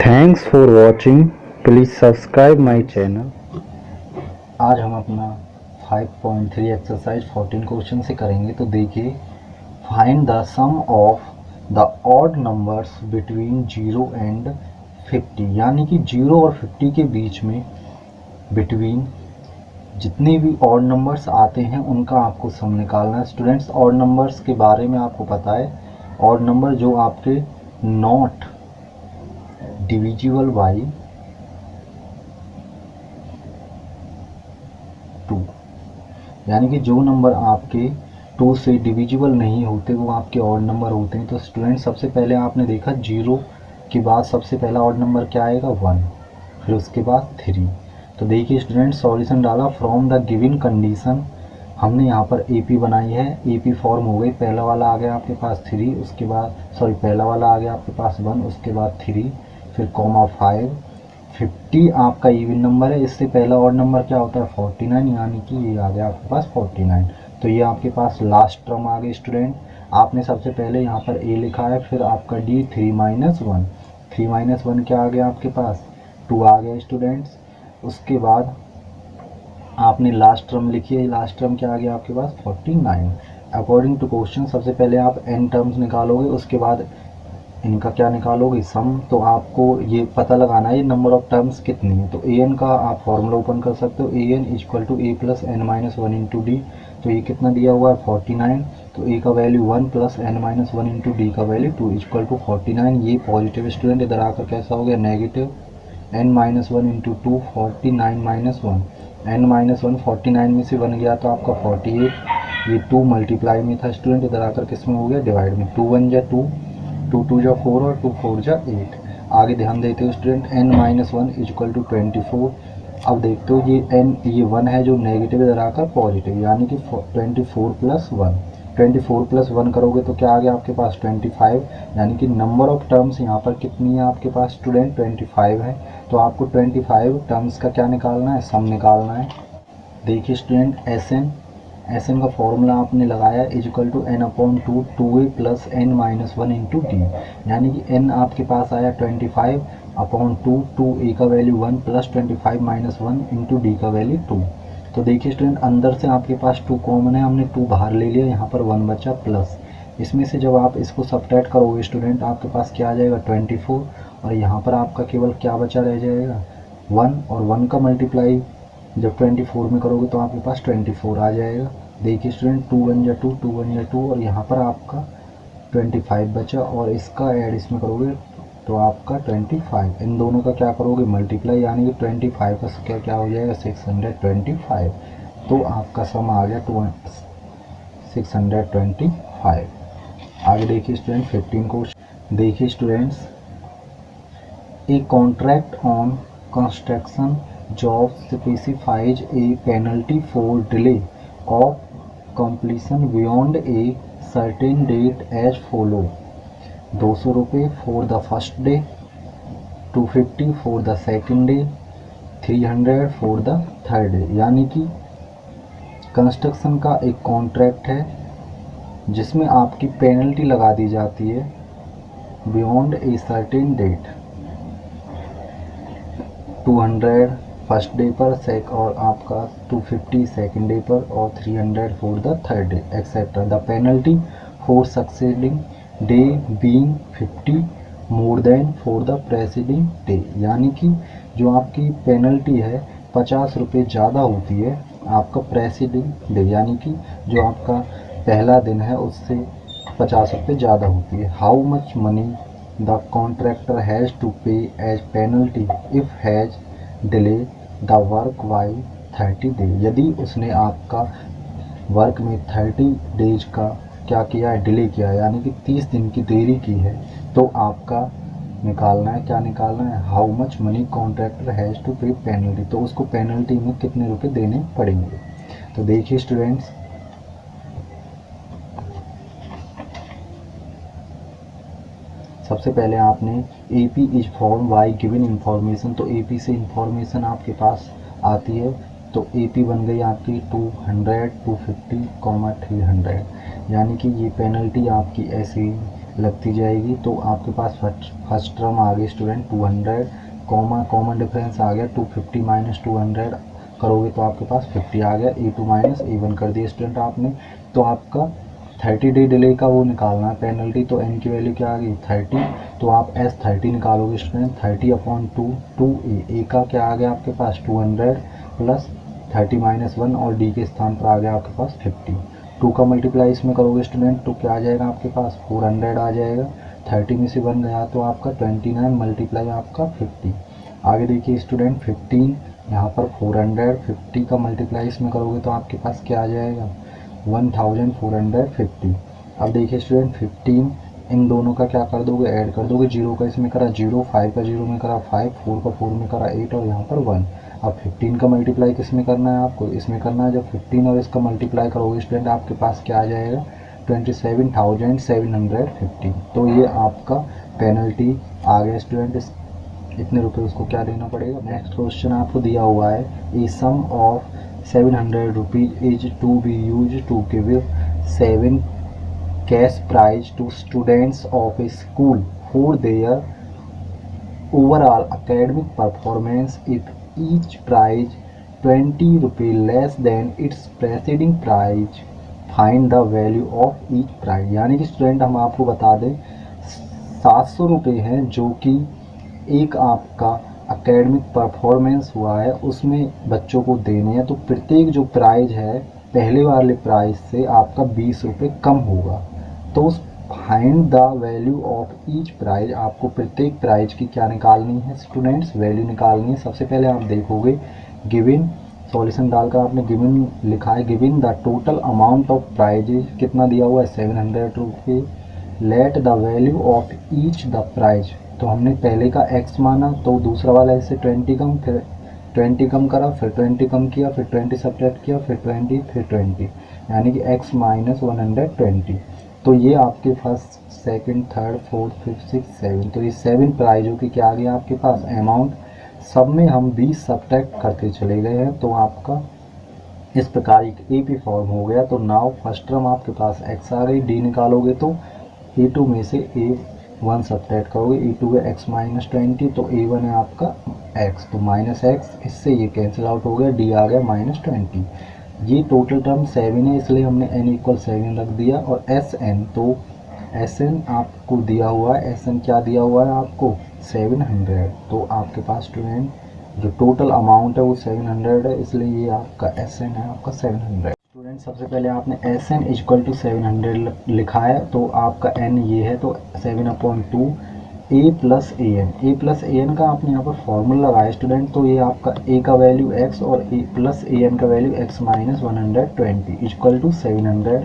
Thanks for watching, please subscribe my channel. आज हम अपना 5.3 एक्सरसाइज 14 क्वेश्चन से करेंगे। तो देखिए, find the sum of the odd numbers between 0 and 50, यानी कि 0 और 50 के बीच में बिटवीन जितने भी ऑड नंबर्स आते हैं उनका आपको सम निकालना है। स्टूडेंट्स, ऑड नंबर्स के बारे में आपको पता है, ऑड नंबर जो आपके नॉट डिविजिबल बाई 2, यानी कि जो नंबर आपके 2 से डिविजिबल नहीं होते वो आपके ऑड नंबर होते हैं। तो स्टूडेंट, सबसे पहले आपने देखा 0 के बाद सबसे पहला ऑड नंबर क्या आएगा, 1, फिर उसके बाद 3। तो देखिए स्टूडेंट, सॉल्यूशन डाला फ्रॉम द गिवन कंडीशन, हमने यहाँ पर AP बनाई है, AP फॉर्म हो गई। पहला वाला आ गया आपके पास 3, उसके बाद पहला वाला आ गया आपके पास 1, उसके बाद 3, फिर कॉमा 5। 50 आपका इवन नंबर है, इससे पहला ऑड नंबर क्या होता है, 49, यानी कि ये आ गया आपके पास 49। तो ये आपके पास लास्ट टर्म आ गई। स्टूडेंट, आपने सबसे पहले यहाँ पर A लिखा है, फिर आपका D 3 - 1, 3 - 1 क्या आ गया आपके पास, 2 आ गया स्टूडेंट्स। उसके बाद आपने लास्ट टर्म लिखी है, लास्ट टर्म क्या आ गया आपके पास, 49। अकॉर्डिंग टू क्वेश्चन सबसे पहले आप n टर्म्स निकालोगे, उसके बाद इनका क्या निकालोगे, सम। तो आपको ये पता लगाना है ये नंबर ऑफ टर्म्स कितनी है। तो an का आप फॉर्मूला ओपन कर सकते हो, an = a + n - 1 × d। तो ये कितना दिया हुआ है, 49। तो a का वैल्यू 1 + n - 1 × d का वैल्यू 2 = 49। ये पॉजिटिव स्टूडेंट, इधर आकर कैसा हो गया, नेगेटिव। n - 1 × 2 49 - 1, n - 1 49 में से 1 गया तो आपका 48। ये 2 मल्टीप्लाई में था स्टूडेंट, इधर आकर किस में हो गया, डिवाइड में। 2 1 = 2, 2 2 = 4 और 2 4 = 8। आगे ध्यान देते हो स्टूडेंट, n - 1 = 24। अब देखते हो ये 1 है जो नेगेटिव, इधर आकर पॉजिटिव, यानी कि 24 + 1, 24 + 1 करोगे तो क्या आ गया आपके पास, 25। यानी कि नंबर ऑफ टर्म्स यहाँ पर कितनी है आपके पास स्टूडेंट, 25 है। तो आपको 25 टर्म्स का क्या निकालना है, सम निकालना है। देखिए स्टूडेंट, एस एन का फॉर्मूला आपने लगाया = n/2 2a + n - 1 × d, यानी कि n आपके पास आया 25/2, 2a का वैल्यू 1 + 25 - 1 × d का वैल्यू 2। तो देखिए स्टूडेंट, अंदर से आपके पास 2 कॉमन है, हमने 2 बाहर ले लिया, यहाँ पर 1 बचा प्लस। इसमें से जब आप इसको सब्ट्रैक्ट करोगे स्टूडेंट, आपके पास क्या आ जाएगा, 24, और यहाँ पर आपका केवल क्या बचा रह जाएगा, 1, और 1 का मल्टीप्लाई जब 24 में करोगे तो आपके पास 24 आ जाएगा। देखिए स्टूडेंट, 2 1 = 2, 2 1 = 2, और यहाँ पर आपका 25 बचा, और इसका ऐड इसमें करोगे तो आपका 25, इन दोनों का क्या करोगे, मल्टीप्लाई, यानी कि 25 का स्क्वायर क्या हो जाएगा, 625। तो आपका सम आ गया 625। आगे देखिए स्टूडेंट, 15 क्वेश्चन। देखिए students, A contract on construction job specifies a penalty for delay of completion beyond a certain date as follow: 200 रुपये for the first day, 250 for the second day, 300 for the third day। यानी कि construction का एक contract है जिसमें आपकी penalty लगा दी जाती है beyond a certain date, 200 first day पर और आपका 250 सेकेंड डे पर, और 300 for the third day etcetera. The penalty for succeeding day being 50 more than for the preceding day, यानी कि जो आपकी पेनल्टी है 50 रुपये ज़्यादा होती है आपका प्रेसिडिंग डे, यानी कि जो आपका पहला दिन है उससे 50 रुपये ज़्यादा होती है। How much money the contractor has to pay as penalty if has delay the work by 30 day, यदि उसने आपका वर्क में 30 डेज का क्या किया है, डिले किया है, यानी कि 30 दिन की देरी की है, तो आपका निकालना है, क्या निकालना है, how much money contractor has to pay penalty. तो उसको पेनल्टी में कितने रुपए देने पड़ेंगे। तो देखिए स्टूडेंट्स, सबसे पहले आपने AP is form by given information, तो AP से इंफॉर्मेशन आपके पास आती है, तो AP बन गई आपकी 200, 250, 300, यानी कि ये पेनल्टी आपकी ऐसे लगती जाएगी। तो आपके पास फर्स्ट टर्म आ गई स्टूडेंट 200, कॉमन डिफरेंस आ गया 250 माइनस 200 करोगे तो आपके पास 50 आ गया। A2 माइनस A1 कर दिया स्टूडेंट आपने। तो आपका 30 डे डिले का वो निकालना है पेनल्टी। तो n की वैल्यू क्या आ गई 30, तो आप S30 निकालोगे स्टूडेंट 30/2 2a का क्या आ गया आपके पास 200 प्लस 30 माइनस 1 और d के स्थान पर आ गया आपके पास 50। 2 का मल्टीप्लाई इसमें करोगे स्टूडेंट तो क्या आ जाएगा आपके पास 400 आ जाएगा। 30 में से 1 गया तो आपका 29 मल्टीप्लाई आपका 50। आगे देखिए स्टूडेंट 15 यहाँ पर 450 का मल्टीप्लाई इसमें करोगे तो आपके पास क्या आ जाएगा 1450। अब देखिए स्टूडेंट 15 इन दोनों का क्या कर दोगे ऐड कर दोगे। 0 का इसमें करा 0, 5 का 0 में करा 5, 4 का 4 में करा 8 और यहाँ पर 1। अब 15 का मल्टीप्लाई किस में करना है आपको, इसमें करना है। जब 15 और इसका मल्टीप्लाई करोगे स्टूडेंट आपके पास क्या आ जाएगा 27,750। तो ये आपका पेनल्टी आ गया स्टूडेंट। इतने रुपए उसको क्या देना पड़ेगा। नेक्स्ट क्वेश्चन आपको दिया हुआ है a sum of 700 rupees is to be use to give 7 cash prize to students of a school for their overall academic performance if each prize 20 rupee less than its preceding prize find the value of each prize। यानी कि student हम आपको बता दें 700 रुपये हैं जो कि एक आपका एकेडमिक परफॉर्मेंस हुआ है उसमें बच्चों को देने हैं। तो प्रत्येक जो प्राइज है पहले वाले प्राइज से आपका 20 रुपये कम होगा। तो find the value of each prize, आपको प्रत्येक प्राइज की क्या निकालनी है स्टूडेंट्स वैल्यू निकालनी है। सबसे पहले आप देखोगे गिवन सॉल्यूशन डालकर आपने गिवन लिखा है given the total amount of prizes कितना दिया हुआ है 700 रुपये। Let the value of each the prize, तो हमने पहले का x माना तो दूसरा वाला इससे 20 कम, फिर 20 कम करा, फिर 20 कम किया, फिर 20 सब्ट्रैक्ट किया, फिर 20, फिर 20, यानी कि x माइनस 120। तो ये आपके first second third fourth fifth six 7, तो ये 7 प्राइजों की क्या आ गया आपके पास अमाउंट। सब में हम 20 सब्ट्रैक्ट करते चले गए हैं तो आपका इस प्रकार एक AP फॉर्म हो गया। तो नाउ फर्स्ट टर्म आपके पास x आ गई, d निकालोगे तो A2 में से A1 सब्ट्रैक्ट करोगे, A2 है x माइनस 20 तो A1 है आपका x, तो माइनस x, इससे ये कैंसिल आउट हो गया, d आ गया माइनस 20। ये टोटल टर्म 7 है इसलिए हमने n इक्वल 7 रख दिया। और Sn, तो Sn आपको दिया हुआ है, Sn क्या दिया हुआ है आपको 700। तो आपके पास स्टूडेंट जो टोटल अमाउंट है वो 700 है इसलिए ये आपका Sn है आपका 700। स्टूडेंट सबसे पहले आपने Sn इक्वल टू 700 लिखा है तो आपका n ये है तो 7/2 a प्लस ए एन का आपने यहाँ पर फॉर्मूला लगाया स्टूडेंट। तो ये आपका a का वैल्यू x और a प्लस ए एन का value x minus 120 equal to 700।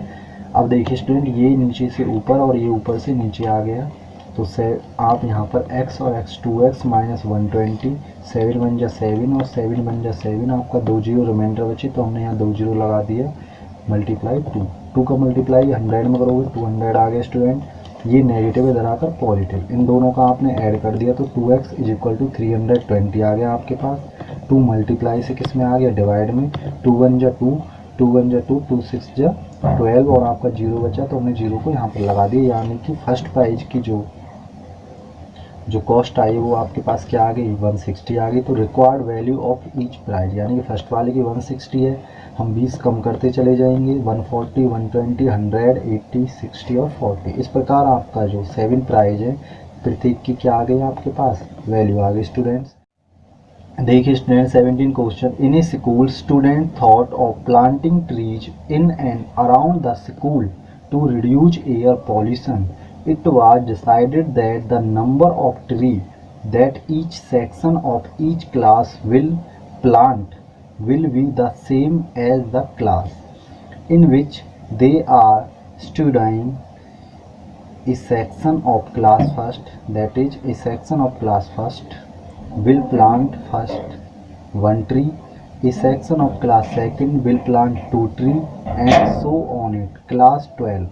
अब देखिए स्टूडेंट ये नीचे से ऊपर और ये ऊपर से नीचे आ गया तो आप यहाँ पर x और x 2x माइनस 120, 7 बन जा 7 और 7 बन जा 7, आपका 2 जीरो रिमाइंडर बची तो हमने यहाँ 2 जीरो लगा दिया मल्टीप्लाई 2 का मल्टीप्लाई 100 में करोगे 200 आ गया स्टूडेंट। ये नेगेटिव इधर आकर पॉजिटिव, इन दोनों का आपने ऐड कर दिया तो 2x इज इक्वल टू 320 आ गया आपके पास। 2 मल्टीप्लाई से किस में आ गया डिवाइड में, 2 1 जा 2, 2 1 जा 2, 2 6 जा 12 और आपका 0 बचा तो हमने 0 को यहाँ पर लगा दिया। यानी कि फर्स्ट प्राइज की जो कॉस्ट आई वो आपके पास क्या आ गई 160 आ गई। तो required value of each prize, यानी कि फर्स्ट वाले की 160 है, हम 20 कम करते चले जाएंगे 140, 120, 100, 80, 60 और 40। इस प्रकार आपका जो 7 प्राइज है प्रत्येक की क्या आ गई आपके पास वैल्यू आ गई स्टूडेंट्स। देखिए student 17 question, in a school student thought of planting trees in and around the school to reduce air pollution. It was decided that the number of trees that each section of each class will plant will be the same as the class in which they are studying. A section of class first, that is a section of class first will plant first 1 tree, a section of class second will plant 2 trees and so on it. Class 12,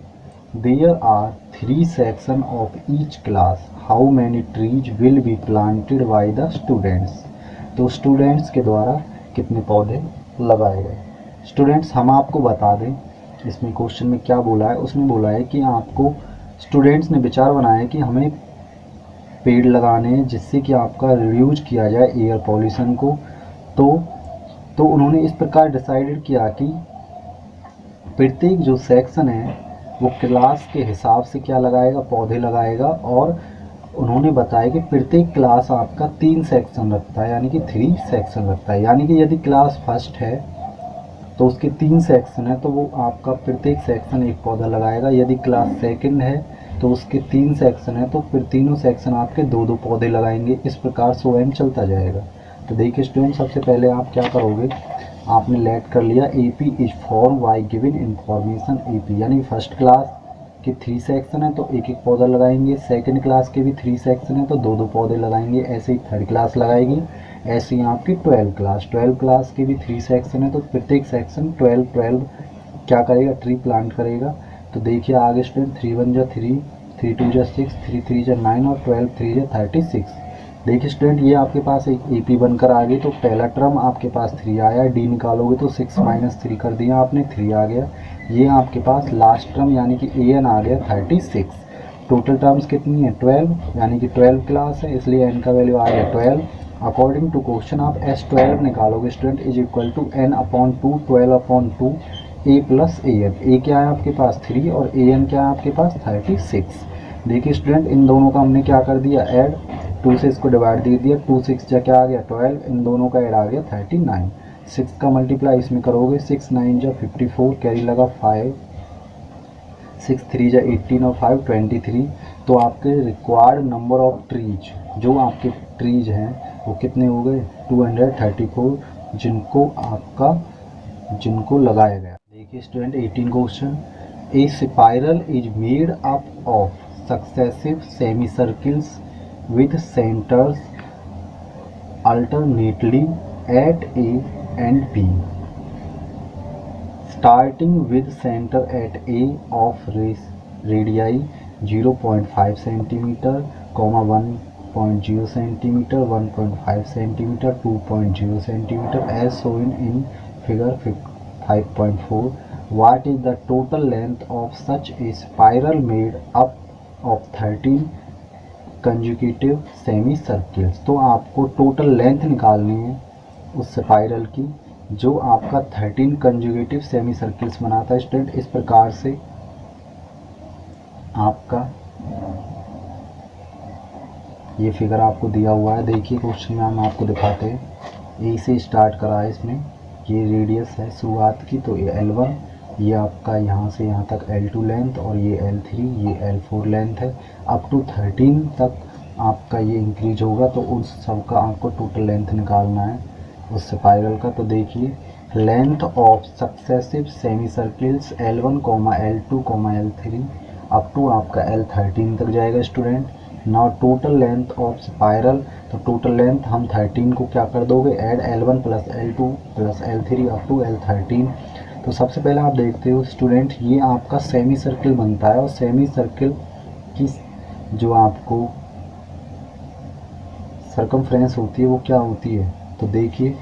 there are 3 sections of each class. How many trees will be planted by the students? तो students के द्वारा कितने पौधे लगाए गए। Students हम आपको बता दें इसमें क्वेश्चन में क्या बोला है, उसमें बोला है कि आपको स्टूडेंट्स ने विचार बनाया कि हमें पेड़ लगाने हैं जिससे कि आपका रिड्यूज किया जाए एयर पॉल्यूशन को। तो उन्होंने इस प्रकार डिसाइडेड किया कि प्रत्येक जो सेक्शन है वो क्लास के हिसाब से क्या लगाएगा, पौधे लगाएगा। और उन्होंने बताया कि प्रत्येक क्लास आपका 3 सेक्शन रखता है, यानी कि 3 सेक्शन रखता है। यानी कि यदि क्लास फर्स्ट है तो उसके 3 सेक्शन है तो वो आपका प्रत्येक सेक्शन एक पौधा लगाएगा। यदि क्लास सेकंड है तो उसके 3 सेक्शन है तो फिर तीनों सेक्शन आपके 2-2 पौधे लगाएंगे। इस प्रकार सो एन चलता जाएगा। तो देखिए स्टूडेंट, सबसे पहले आप क्या करोगे, आपने लेट कर लिया AP is form by given information AP, यानी फर्स्ट क्लास के 3 सेक्शन है तो एक एक पौधा लगाएंगे, सेकंड क्लास के भी 3 सेक्शन है तो 2-2 पौधे लगाएंगे। ऐसे ही थर्ड क्लास लगाएगी। ऐसे ही आपकी 12 क्लास के भी 3 सेक्शन है तो प्रत्येक सेक्शन 12 क्या करेगा, ट्री प्लांट करेगा। तो देखिए आगे स्टूडेंट, 3 1 जा 3, 3 2 जा 6, 3 3 जा 9 और 12 3 जा 36। देखिए स्टूडेंट, ये आपके पास एक AP बनकर आ गई। तो पहला टर्म आपके पास 3 आया, D निकालोगे तो 6 - 3 कर दिया आपने, 3 आ गया। ये आपके पास लास्ट टर्म यानी कि AN आ गया 36। टोटल टर्म्स कितनी है, 12, यानी कि 12 क्लास है इसलिए N का वैल्यू आ गया 12। अकॉर्डिंग टू क्वेश्चन आप S12 निकालोगे student, is equal to N/2, 12/2 A plus AN। A क्या है आपके पास 3 और AN क्या है आपके पास 36। देखिए स्टूडेंट, इन दोनों का हमने क्या कर दिया, ऐड, 2 से इसको डिवाइड दे दिया, 2 6 जा क्या आ गया 12, इन दोनों का ऐड आ गया 39। 6 का मल्टीप्लाई इसमें करोगे, 6 9 जा 54, कैरी लगा 5, 6 3 जा 18 और 5 23। तो आपके रिक्वायर्ड नंबर ऑफ ट्रीज, जो आपके ट्रीज हैं वो कितने हो गए, 234, जिनको लगाया गया। देखिए student 18 question, A spiral is made up of successive semi circles with centers alternately at A and B, starting with center at A of radii 0.5 cm, 1.0 cm, 1.5 cm, 2.0 cm as shown in figure 5.4. What is the total length of such a spiral made up of 13 conjugative semi circles? तो आपको total length निकालनी है उस spiral की जो आपका 13 conjugative semi circles बनाता है। स्टूडेंट, इस प्रकार से आपका ये फिगर आपको दिया हुआ है। देखिए क्वेश्चन में हम आपको दिखाते हैं। ए से स्टार्ट करा है इसमें, ये रेडियस है शुरुआत की, तो ये L1, ये आपका यहाँ से यहाँ तक L2 लेंथ और ये L3, ये L4 लेंथ है। अप टू 13 तक आपका ये इंक्रीज होगा तो उस सब का आपको टोटल लेंथ निकालना है उस स्पाइरल का। तो देखिए length of successive semi circles L1, L2, L3 up to आपका L13 तक जाएगा student. Now total length of spiral, तो टोटल लेंथ हम 13 को क्या कर दोगे, add L1 + L2 + L3 up to L13। तो सबसे पहले आप देखते हो स्टूडेंट, ये आपका सेमी सर्किल बनता है और सेमी सर्किल की जो आपको सर्कमफ्रेंस होती है वो क्या होती है। तो देखिए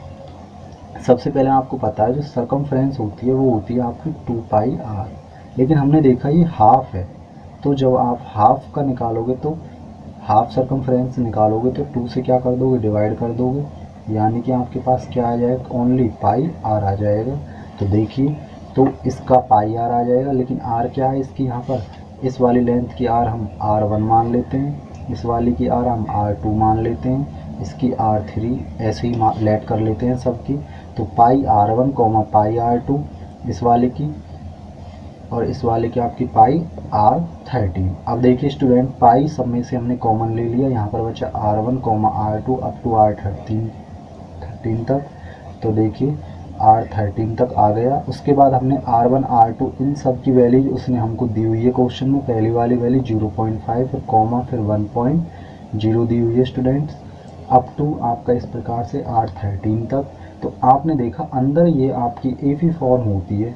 सबसे पहले आपको पता है जो सर्कमफ्रेंस होती है वो होती है आपकी 2πr, लेकिन हमने देखा ये हाफ है। तो जब आप हाफ का निकालोगे तो हाफ सर्कमफ्रेंस निकालोगे तो 2 से क्या कर दोगे, डिवाइड कर दोगे, यानी कि आपके पास क्या आ जाएगा, ओनली πr आ जाएगा। तो देखिए तो इसका πr आ जाएगा, लेकिन r क्या है इसकी, यहाँ पर इस वाली लेंथ की r हम r1 मान लेते हैं, इस वाली की r हम r2 मान लेते हैं, इसकी r3 ऐसे ही लेट कर लेते हैं सबकी। तो πr1, πr2 इस वाले की और इस वाले की आपकी πr13। अब देखिए स्टूडेंट, पाई सब में से हमने कॉमन ले लिया, यहाँ पर बचा r1, r2 up to r13 तक। तो देखिए r13 तक आ गया। उसके बाद हमने r1, r2 इन सब की वैल्यू उसने हमको दी हुई है क्वेश्चन में। पहली वाली वैल्यू 0.5, फिर कॉमा, फिर 1.0 दी हुई है स्टूडेंट्स, अप टू आपका इस प्रकार से r13 तक। तो आपने देखा अंदर ये आपकी AP फॉर्म होती है,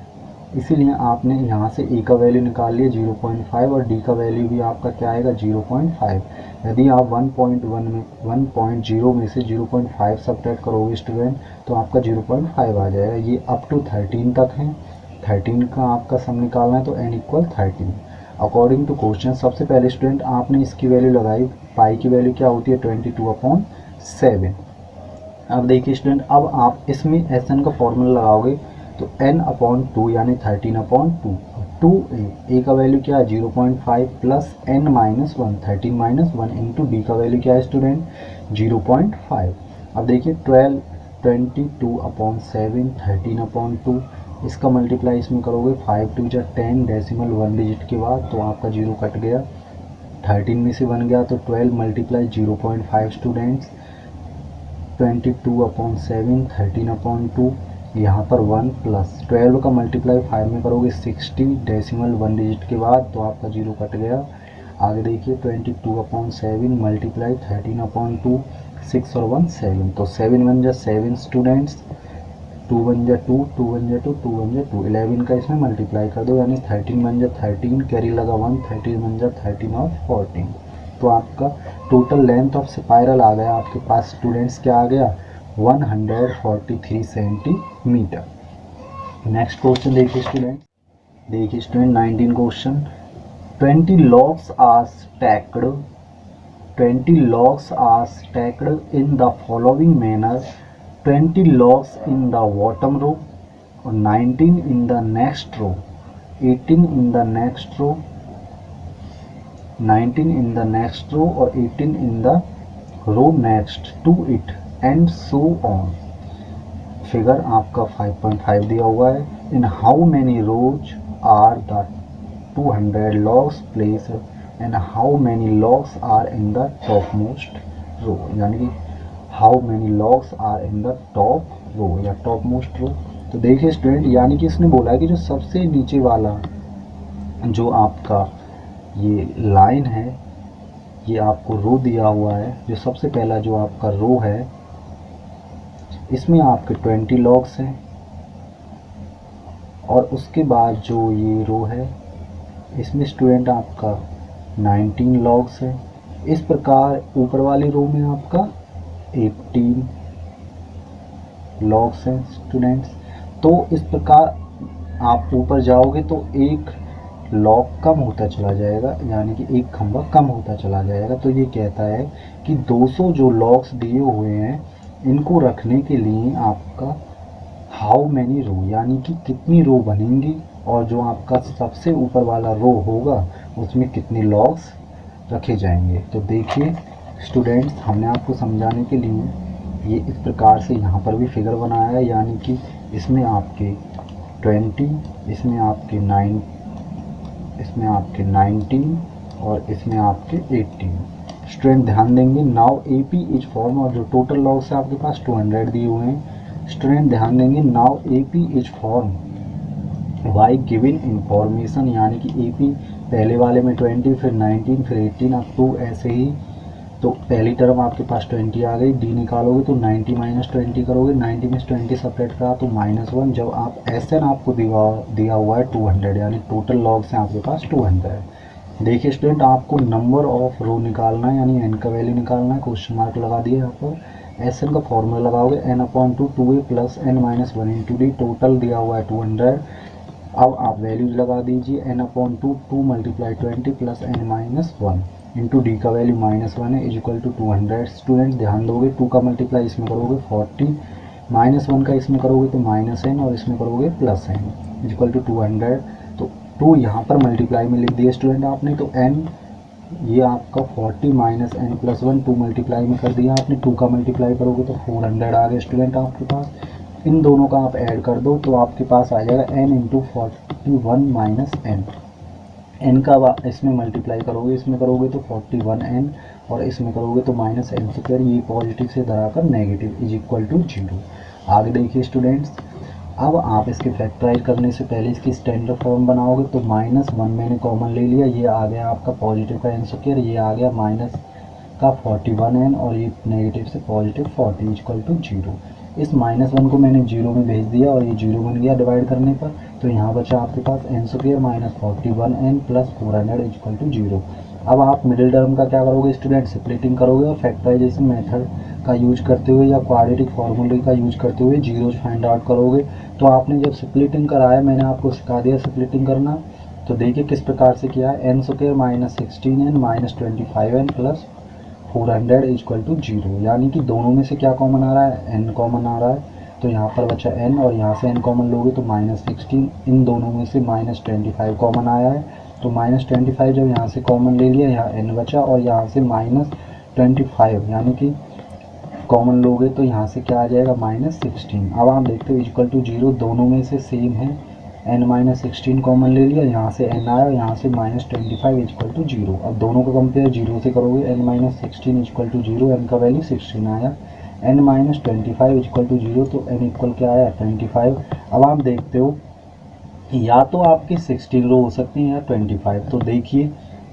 इसीलिए आपने यहाँ से A का वैल्यू निकाल लिया 0.5 और D का वैल्यू भी आपका क्या आएगा 0.5। यदि आप 1.0 में से 0.5 सब्ट्रैक्ट करोगे स्टूडेंट तो आपका 0.5 आ जाएगा। ये अप टू 13 तक है, 13 का आपका सम निकालना है तो n = 13। अकॉर्डिंग टू क्वेश्चन सबसे पहले स्टूडेंट आपने इसकी वैल्यू लगाई, पाई की वैल्यू क्या होती है 22/7। अब देखिए स्टूडेंट, अब आप इसमें एन का फॉर्मूला लगाओगे तो n/2 यानी 13/2। 2a का वैल्यू क्या है 0.5 प्लस n-1, 13-1 इंटू डी का वैल्यू क्या है स्टूडेंट 0.5। अब देखिए 22/7 13/2, इसका मल्टीप्लाई इसमें करोगे 5 2 जा 10 डेसिमल 1 डिजिट के बाद तो आपका 0 कट गया, 13 में से 1 गया तो 12 मल्टीप्लाई 0.5 स्टूडेंट्स 22/7 13/2, यहाँ पर 1 प्लस 12 का मल्टीप्लाई 5 में करोगे 60 डेसिमल 1 डिजिट के बाद तो आपका 0 कट गया। आगे देखिए 22/7 मल्टीप्लाई 13/2, 6 और 1 7 तो 7 1 जा 7 स्टूडेंट्स, 2 1 जा 2, 2 1 जा 2, 2 1 जा 2, 11 का इसमें मल्टीप्लाई कर दो यानी 13 1 जा 13, कैरी लगा 1, 13 1 जा 13 और 14। तो आपका टोटल लेंथ ऑफ स्पाइरल आ गया आपके पास स्टूडेंट्स क्या आ गया 143 सेंटीमीटर। नेक्स्ट क्वेश्चन देखिए student, 19 question. 20 logs are stacked in the following manner: 20 logs in the bottom row, or 19 in the next row, 18 in the next row, 19 in the next row or 18 in the row next to it and so on। Figure आपका 5.5 दिया हुआ है। In how many rows are the 200 logs placed and how many logs are in the topmost row, यानी कि how many logs are in the top row या topmost row। तो देखिए student, यानी कि इसने बोला है कि जो सबसे नीचे वाला जो आपका ये लाइन है, ये आपको रो दिया हुआ है, जो सबसे पहला जो आपका रो है इसमें आपके 20 लॉग्स हैं और उसके बाद जो ये रो है इसमें स्टूडेंट आपका 19 लॉग्स है। इस प्रकार ऊपर वाली रो में आपका 18 लॉग्स हैं स्टूडेंट्स। तो इस प्रकार आप ऊपर जाओगे तो एक लॉग कम होता चला जाएगा, यानी कि एक खंभा कम होता चला जाएगा। तो ये कहता है कि 200 जो लॉग्स दिए हुए हैं इनको रखने के लिए आपका हाउ मैनी रो, यानी कि कितनी रो बनेंगी और जो आपका सबसे ऊपर वाला रो होगा उसमें कितने लॉग्स रखे जाएंगे। तो देखिए स्टूडेंट्स, हमने आपको समझाने के लिए ये इस प्रकार से यहाँ पर भी फिगर बनाया है, यानी कि इसमें आपके 20, इसमें आपके 9, इसमें आपके 19 और इसमें आपके 18। स्टूडेंट ध्यान देंगे, नाउ AP इज फॉर्म और जो टोटल लॉग्स है आपके पास 200 दिए हुए हैं। स्टूडेंट ध्यान देंगे, now AP is form by given information, यानी कि AP पहले वाले में 20 फिर 19 फिर 18 अप टू ऐसे ही। तो पहली टर्म आपके पास 20 आ गई, डी निकालोगे तो 90 - 20 करोगे, 90 में 20 सेपरेट करा तो -1। जब आप SN आपको दिया हुआ है 200, यानी टोटल लॉग्स हैं आपके पास 200। देखिए स्टूडेंट, आपको नंबर ऑफ रो निकालना है, यानी n का वैल्यू निकालना है। क्वेश्चन मार्क लगा दिया यहाँ पर। SN का फॉर्मूला लगाओगे n/2 2a plus n-1 into D, total दिया हुआ है 200। अब आप वैल्यूज लगा दीजिए, n/2 2 multiply 20 plus n-1 into D का वैल्यू -1 है, इज इक्वल टू 200। स्टूडेंट ध्यान दोगे, 2 का मल्टीप्लाई इसमें करोगे 40, -1 का इसमें करोगे तो -n और इसमें करोगे +n, इज इक्वल टू 200। तो 2 यहाँ पर मल्टीप्लाई में लिख दिया स्टूडेंट आपने, तो n ये आपका 40 - n+1 2 मल्टीप्लाई में कर दिया आपने, 2 का मल्टीप्लाई करोगे तो 400 आ गया स्टूडेंट आपके पास। इन दोनों का आप ऐड कर दो तो आपके पास आ जाएगा n × 41 - n। n का इसमें मल्टीप्लाई करोगे, इसमें करोगे तो 41n और इसमें करोगे तो -n², ये पॉजिटिव से धराकर नेगेटिव, इज इक्वल टू 0। आगे देखिए स्टूडेंट्स, अब आप इसके फैक्टराइज करने से पहले इसकी स्टैंडर्ड फॉर्म बनाओगे तो -1 मैंने कॉमन ले लिया, ये आ गया आपका पॉजिटिव का n², ये आ गया माइनस का 41n और ये नेगेटिव से पॉजिटिव 40 इक्वल टू 0। इस -1 को मैंने 0 में भेज दिया और ये 0 बन गया डिवाइड करने पर, तो यहाँ बचा आपके पास n² - 41n plus 400 equal to 0। अब आप मिडिल टर्म का क्या करोगे स्टूडेंट, स्प्लिटिंग करोगे और फैक्टराइजेशन मेथड का यूज करते हुए या क्वाड्रेटिक फार्मूले का यूज करते हुए जीरोज फाइंड आउट करोगे। तो आपने जब स्प्लिटिंग कराया, मैंने आपको सिखा दिया स्प्लिटिंग करना, तो देखिए किस प्रकार से किया है, N square minus 16n minus 25n plus 400 equal to 0, यानी कि दोनों में से क्या कॉमन आ रहा है, n कॉमन आ रहा है। तो यहाँ पर बचा n और यहाँ से n कॉमन लोगे तो माइनस 16, इन दोनों में से माइनस 25 कॉमन आया है, तो माइनस 25 जब यहाँ से कॉमन ले लिया, यहाँ n बचा और यहाँ से माइनस 25 यानी कि कॉमन लोगे तो यहाँ से क्या आ जाएगा, माइनस 16। अब आप देखते हो इक्वल टू 0, दोनों में से सेम है, n माइनस 16 कॉमन ले लिया, यहाँ से n आया, यहाँ से माइनस 25 इक्वल टू 0। अब दोनों को कंपेयर 0 से करोगे, n minus 16 equal to 0, n का वैल्यू 16 आया, n माइनस 25 इक्वल टू 0, तो n इक्वल क्या आया, 25। अब आप देखते हो या तो आपकी 16 रो हो सकती है या 25, तो देखिए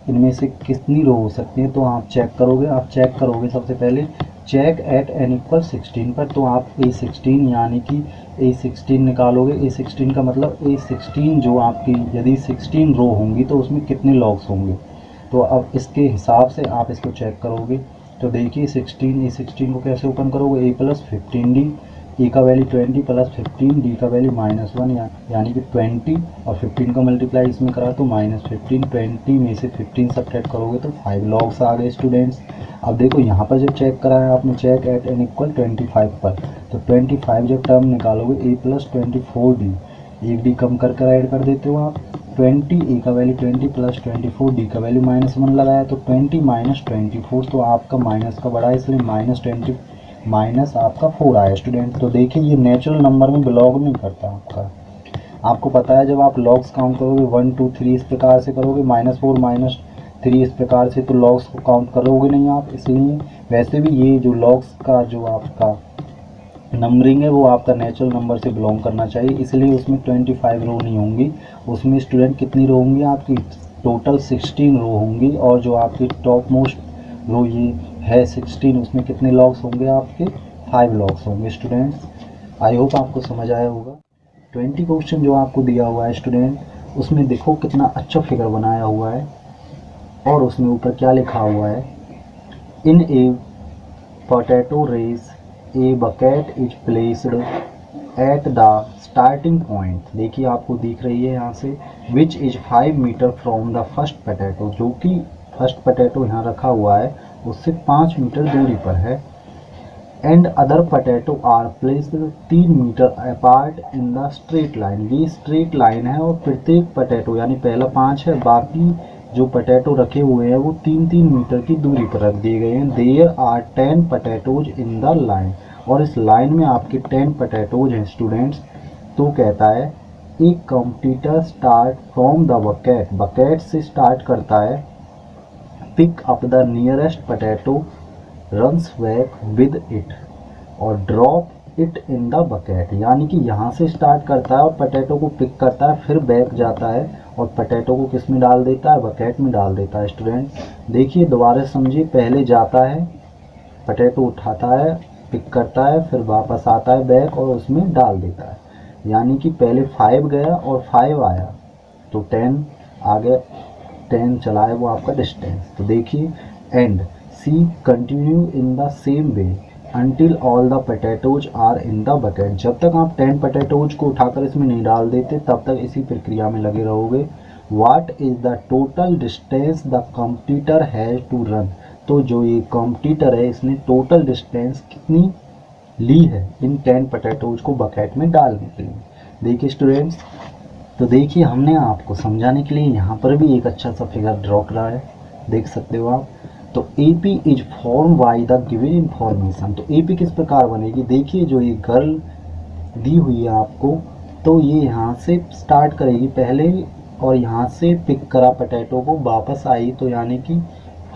इनमें से कितनी रो हो सकती है, तो आप चेक करोगे सबसे पहले चेक एट n इक्वल 16 पर, तो आप a16 यानी कि a16 निकालोगे, a16 का मतलब a16 जो आपकी यदि 16 रो होंगी तो उसमें कितने लॉग्स होंगे, तो अब इसके हिसाब से आप इसको चेक करोगे। तो देखिए a16 को कैसे ओपन करोगे, a प्लस 15d, ए का वैल्यू 20 प्लस 15, डी का वैल्यू -1 यानी कि 20 और 15 का मल्टीप्लाई इसमें करा तो -15, 20 में से 15 सब्ट्रैक्ट करोगे तो 5 लॉग्स आ गए स्टूडेंट्स। अब देखो यहाँ पर जब चेक करा है आपने, चेक एट n इक्वल 25 पर, तो 25 जब टर्म निकालोगे a प्लस 24d, एक डी कम कर कर ऐड कर देते हो आप, 20 ए का वैल्यू 20 प्लस 24 डी का वैल्यू -1 लगाया तो 20 माइनस 24, तो आपका माइनस का बड़ा है इसलिए -20 माइनस आपका 4 आया स्टूडेंट। तो देखिए ये नेचुरल नंबर में बिलोंग नहीं करता आपको पता है जब आप लॉग्स काउंट करोगे 1 2 3 इस प्रकार से करोगे, -4 -3 इस प्रकार से, तो लॉग्स को काउंट करोगे नहीं आप, इसलिए वैसे भी ये जो लॉग्स का जो आपका नंबरिंग है वो आपका नेचुरल नंबर से बिलोंग करना चाहिए, इसलिए उसमें 25 रो नहीं होंगी, उसमें स्टूडेंट कितनी रो होंगी आपकी, टोटल 16 रो होंगी, और जो आपकी टॉप मोस्ट रो ये है 16, उसमें कितने लॉग्स होंगे आपके, 5 लॉग्स होंगे स्टूडेंट्स। आई होप आपको समझ आया होगा। 20 क्वेश्चन जो आपको दिया हुआ है स्टूडेंट, उसमें देखो कितना अच्छा फिगर बनाया हुआ है, और उसमें ऊपर क्या लिखा हुआ है, in a potato race a bucket is placed at the starting point, देखिए आपको दिख रही है यहाँ से, which is 5 metre from the first potato, जो कि फर्स्ट पोटैटो यहाँ रखा हुआ है उससे 5 मीटर दूरी पर है, and other potato are placed 3 metre apart in the straight line, ये स्ट्रेट लाइन है और प्रत्येक पोटैटो यानी पहला 5 है, बाकी जो पोटैटो रखे हुए हैं वो 3-3 मीटर की दूरी पर रख दिए गए हैं। There are 10 potatoes in the line, और इस लाइन में आपके 10 पोटैटोज हैं स्टूडेंट्स। तो कहता है एक competitor start from the bucket, bucket से स्टार्ट करता है, pick up the nearest potato, runs back with it और drop it in the bucket, यानी कि यहाँ से स्टार्ट करता है और पोटैटो को पिक करता है, फिर बैक जाता है और पोटैटो को किस में डाल देता है, बकेट में डाल देता है स्टूडेंट। देखिए दोबारा समझिए, पहले जाता है, पोटैटो उठाता है, पिक करता है, फिर वापस आता है बैक और उसमें डाल देता है, यानी कि पहले 5 गया और 5 आया तो 10 आ गया, 10 चला है वो आपका डिस्टेंस। तो देखिए and see continue in the same way until all the potatoes are in the bucket, जब तक आप 10 पोटैटोज को उठाकर इसमें नहीं डाल देते तब तक इसी प्रक्रिया में लगे रहोगे। What is the total distance the competitor has to run, तो जो ये कॉम्पिटिटर है इसने टोटल डिस्टेंस कितनी ली है इन 10 पोटैटोज को बकेट में डालने के लिए। देखिए स्टूडेंट्स, तो देखिए हमने आपको समझाने के लिए यहाँ पर भी एक अच्छा सा फिगर ड्रॉ करा है, देख सकते हो आप। तो AP is form by the given information, तो AP किस प्रकार बनेगी, देखिए जो ये गर्ल दी हुई है आपको, तो ये यहाँ से स्टार्ट करेगी पहले और यहाँ से पिक करा पोटैटो को, वापस आई, तो यानी कि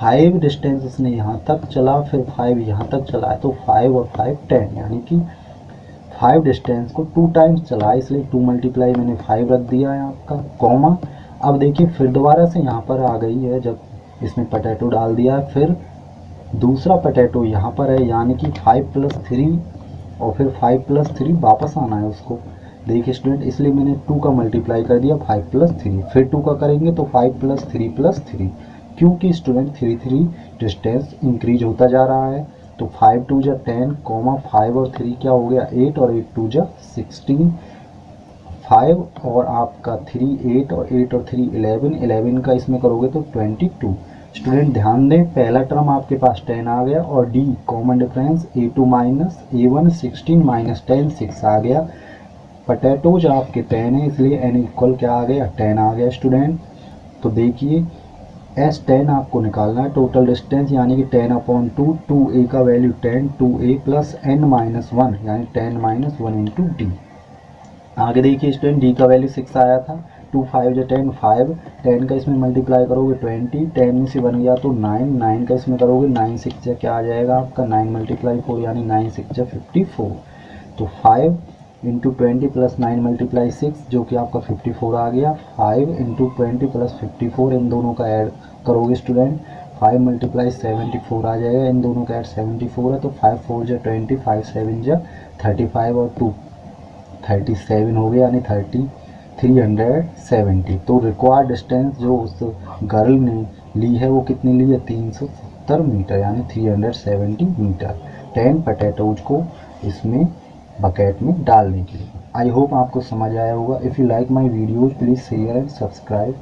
5 डिस्टेंस इसने यहाँ तक चला, फिर 5 यहाँ तक चला है, तो 5 और 5 10, यानी कि 5 डिस्टेंस को 2 टाइम्स चला, इसलिए 2 मल्टीप्लाई मैंने 5 रख दिया है आपका, कॉमा। अब देखिए फिर दोबारा से यहाँ पर आ गई है, जब इसमें पोटैटो डाल दिया है, फिर दूसरा पोटैटो यहाँ पर है, यानी कि 5 + 3 और फिर 5 + 3 वापस आना है उसको। देखिए स्टूडेंट, इसलिए मैंने 2 का मल्टीप्लाई कर दिया 5 + 3, फिर 2 का करेंगे तो 5 + 3 + 3, क्योंकि स्टूडेंट 3 डिस्टेंस इंक्रीज होता जा रहा है। तो 5 2 जा 10, 5 और 3 क्या हो गया 8 और 8 2 जा 16, 5 और आपका 3 8 और 8 और 3 11, 11 का इसमें करोगे तो 22। स्टूडेंट ध्यान दें, पहला टर्म आपके पास 10 आ गया और D common difference A2 minus A1 16 minus 10 6 आ गया। पोटैटोज आपके 10 है इसलिए n इक्वल क्या आ गया 10 आ गया स्टूडेंट। तो देखिए S10 आपको निकालना है, टोटल डिस्टेंस यानी कि 10/2, 2a का value 10, 2a plus n minus 1 यानी 10 माइनस 1 इंटू डी। आगे देखिए स्टूडेंट डी का वैल्यू 6 आया था, 2 5 जो 10 5, 10 का इसमें मल्टीप्लाई करोगे 20, 10 में से बन गया तो 9, 9 का इसमें करोगे 9 6 जा क्या आ जाएगा आपका 9 मल्टीप्लाई 4 यानी 9 6 जा 54। तो 5 इंटू 20 प्लस 9 मल्टीप्लाई 6 जो कि आपका 54 आ गया। 5 इंटू 20 प्लस 54 इन दोनों का ऐड करोगे स्टूडेंट 5 मल्टीप्लाई 74 आ जाएगा, इन दोनों का ऐड 74 है तो 5 4 जा 20, 5 7 जा 35 और 2 37 हो गया यानी 370। तो रिक्वायर्ड डिस्टेंस जो उस गर्ल ने ली है वो कितनी ली है 370 मीटर यानी 370 मीटर 10 पोटैटोज को इसमें बकेट में डालने के लिए। आई होप आपको समझ आया होगा। If you like my videos please share and subscribe.